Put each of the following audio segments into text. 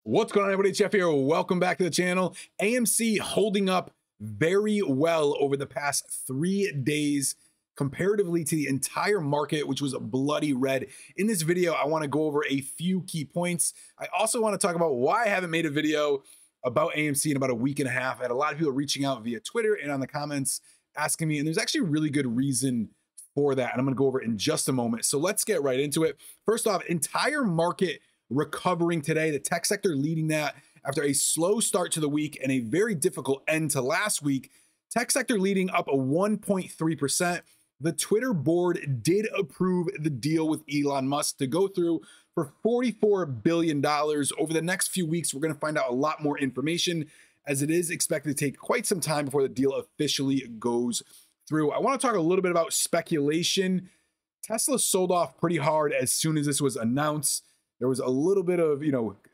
What's going on, everybody? Jeff here. Welcome back to the channel. AMC holding up very well over the past 3 days comparatively to the entire market, which was bloody red. In this video, I want to go over a few key points. I also want to talk about why I haven't made a video about AMC in about a week and a half. I had a lot of people reaching out via Twitter and on the comments asking me, and there's actually a really good reason for that, and I'm going to go over it in just a moment. So let's get right into it. First off, entire market recovering today, the tech sector leading that after a slow start to the week and a very difficult end to last week. Tech sector leading up a 1.3%. The Twitter board did approve the deal with Elon Musk to go through for $44 billion. Over the next few weeks, we're going to find out a lot more information, as it is expected to take quite some time before the deal officially goes through. I want to talk a little bit about speculation. Tesla sold off pretty hard as soon as this was announced. There was a little bit of,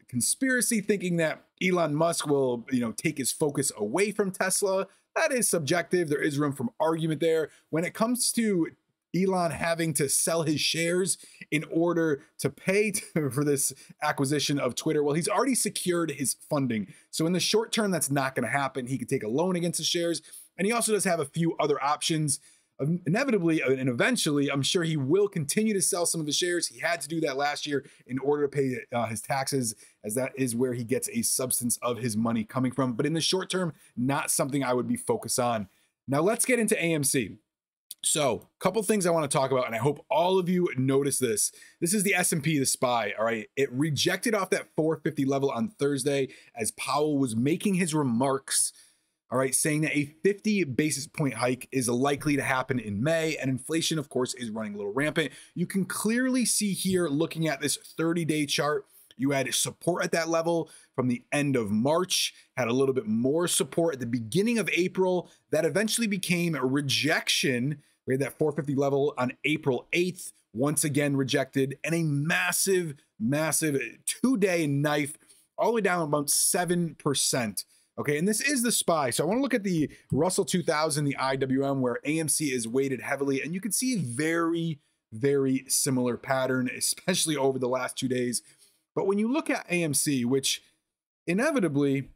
conspiracy thinking that Elon Musk will, take his focus away from Tesla. That is subjective. There is room for argument there. When it comes to Elon having to sell his shares in order to pay for this acquisition of Twitter, well, he's already secured his funding. So in the short term, that's not going to happen. He could take a loan against his shares. And he also does have a few other options. Inevitably and eventually, I'm sure he will continue to sell some of the shares. He had to do that last year in order to pay his taxes, as that is where he gets a substance of his money coming from. But in the short term, not something I would be focused on. Now let's get into AMC. So a couple things I want to talk about, and I hope all of you notice this. This is the S&P, the SPY, all right? It rejected off that 450 level on Thursday as Powell was making his remarks, all right, saying that a 50 basis point hike is likely to happen in May, and inflation, of course, is running a little rampant. You can clearly see here, looking at this 30-day chart, you had support at that level from the end of March, had a little bit more support at the beginning of April. That eventually became a rejection. We had that 450 level on April 8th, once again rejected, and a massive 2-day knife all the way down about 7%. Okay, and this is the SPY. So I want to look at the Russell 2000, the IWM, where AMC is weighted heavily, and you can see a very similar pattern, especially over the last 2 days. But when you look at AMC, which inevitably,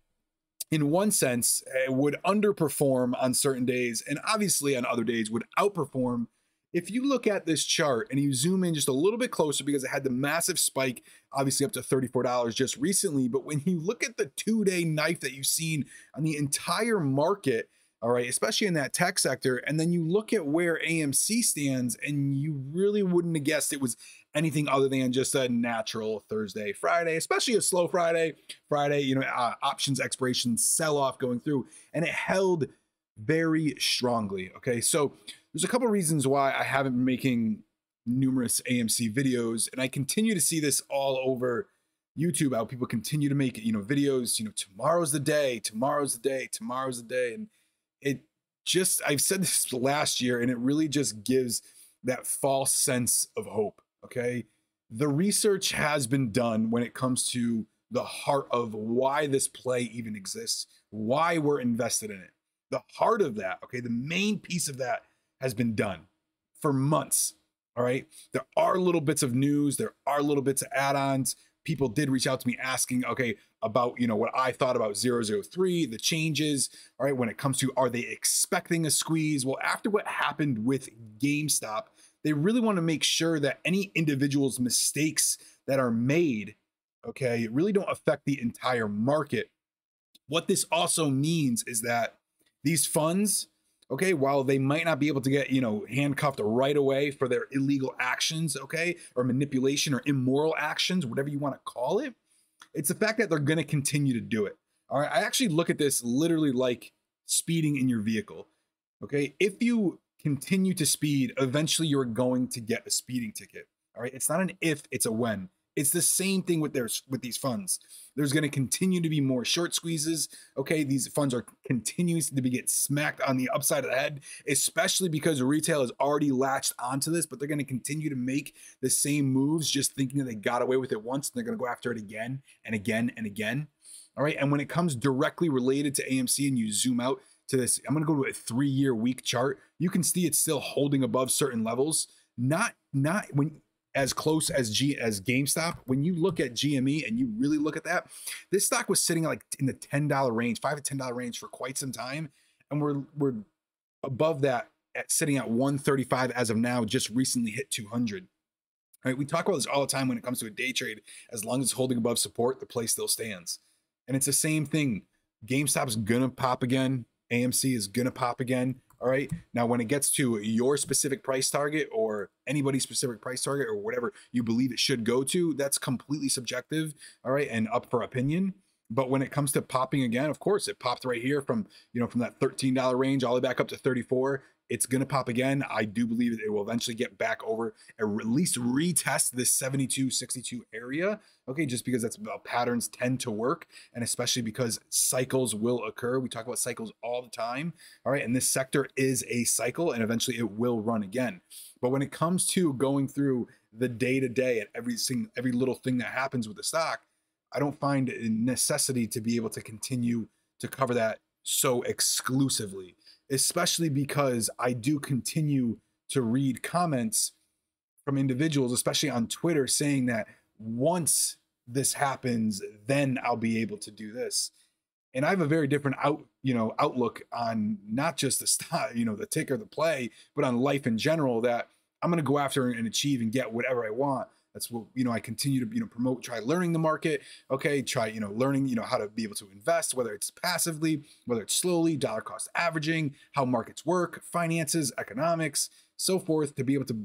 in one sense, would underperform on certain days, and obviously on other days would outperform. If you look at this chart and you zoom in just a little bit closer, because it had the massive spike, obviously up to $34 just recently, but when you look at the 2-day knife that you've seen on the entire market, all right, especially in that tech sector, and then you look at where AMC stands, and you really wouldn't have guessed it was anything other than just a natural Thursday, Friday, especially a slow Friday, options expiration sell-off going through, and it held very strongly. Okay, so there's a couple reasons why I haven't been making numerous AMC videos, and I continue to see this all over YouTube, how people continue to make videos, tomorrow's the day, and it just, I've said this last year, and it really just gives that false sense of hope. Okay, the research has been done when it comes to the heart of why this play even exists, why we're invested in it. The heart of that, okay, the main piece of that has been done for months. All right, there are little bits of news, there are little bits of add-ons. People did reach out to me asking, okay, about what I thought about 003, the changes. All right, when it comes to, are they expecting a squeeze? Well, after what happened with GameStop, they really want to make sure that any individual's mistakes that are made, okay, really don't affect the entire market. What this also means is that these funds, okay, while they might not be able to get, handcuffed right away for their illegal actions, okay, or manipulation or immoral actions, whatever you want to call it, it's the fact that they're going to continue to do it. All right, I actually look at this literally like speeding in your vehicle. Okay, if you continue to speed, eventually you're going to get a speeding ticket. All right, it's not an if, it's a when. It's the same thing with these funds. There's going to continue to be more short squeezes. Okay, these funds are continuing to get smacked on the upside of the head, especially because retail has already latched onto this, but they're going to continue to make the same moves, just thinking that they got away with it once, and they're going to go after it again and again and again. All right, and when it comes directly related to AMC, and you zoom out to this, I'm going to go to a 3-year week chart. You can see it's still holding above certain levels. Not when as close as GameStop. When you look at GME and you really look at that, this stock was sitting like in the $10 range, $5 to $10 range for quite some time, and we're above that at sitting at 135 as of now. Just recently hit 200. Right, we talk about this all the time when it comes to a day trade. As long as it's holding above support, the play still stands. And it's the same thing. GameStop's gonna pop again. AMC is gonna pop again. All right. Now, when it gets to your specific price target or anybody's specific price target or whatever you believe it should go to, that's completely subjective. All right, and up for opinion. But when it comes to popping again, of course, it popped right here from from that $13 range all the way back up to 34. It's going to pop again. I do believe that it will eventually get back over and at least retest this 72, 62 area. Okay, just because that's how patterns tend to work, and especially because cycles will occur. We talk about cycles all the time. All right, and this sector is a cycle, and eventually it will run again. But when it comes to going through the day-to-day and every little thing that happens with the stock, I don't find a necessity to be able to continue to cover that so exclusively, especially because I do continue to read comments from individuals, especially on Twitter, saying that once this happens, then I'll be able to do this. And I have a very different outlook on not just the stock, the ticker, the play, but on life in general, that I'm going to go after and achieve and get whatever I want. That's what, I continue to, promote, try learning the market. Okay. Try, learning, how to be able to invest, whether it's passively, whether it's slowly, dollar cost averaging, how markets work, finances, economics, so forth, to be able to,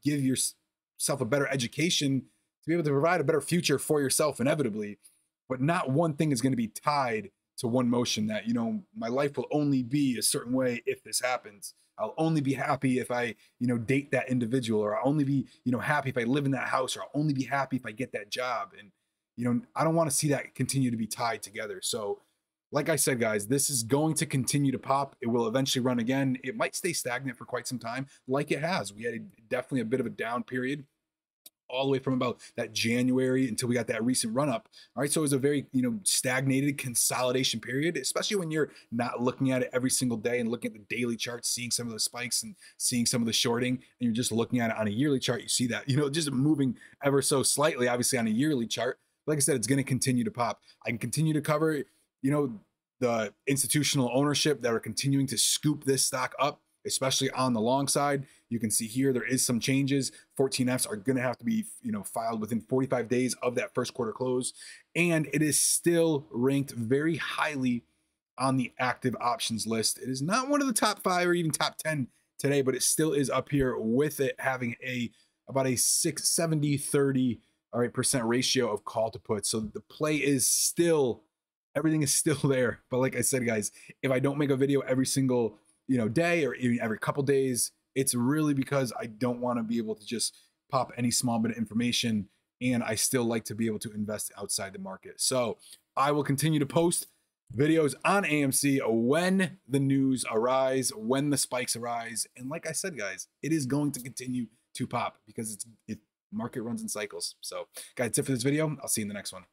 give yourself a better education, to be able to provide a better future for yourself inevitably. But not one thing is going to be tied to one motion that, my life will only be a certain way if this happens. I'll only be happy if I, date that individual, or I'll only be, happy if I live in that house, or I'll only be happy if I get that job. And, I don't want to see that continue to be tied together. So like I said, guys, this is going to continue to pop. It will eventually run again. It might stay stagnant for quite some time, like it has. We had definitely a bit of a down period all the way from about that January until we got that recent run up. All right. So it was a very, stagnated consolidation period, especially when you're not looking at it every single day and looking at the daily charts, seeing some of the spikes and seeing some of the shorting, and you're just looking at it on a yearly chart. You see that, just moving ever so slightly, obviously on a yearly chart. Like I said, it's going to continue to pop. I can continue to cover, the institutional ownership that are continuing to scoop this stock up, especially on the long side. You can see here there is some changes. 14Fs are going to have to be, filed within 45 days of that first quarter close, and it is still ranked very highly on the active options list. It is not one of the top 5 or even top 10 today, but it still is up here, with it having about a 70-30 percent ratio of call to put. So the play is still, everything is still there. But like I said, guys, if I don't make a video every single day or even every couple days, it's really because I don't want to be able to just pop any small bit of information, and I still like to be able to invest outside the market. So I will continue to post videos on AMC when the news arise, when the spikes arise. And like I said, guys, it is going to continue to pop because market runs in cycles. So guys, that's it for this video. I'll see you in the next one.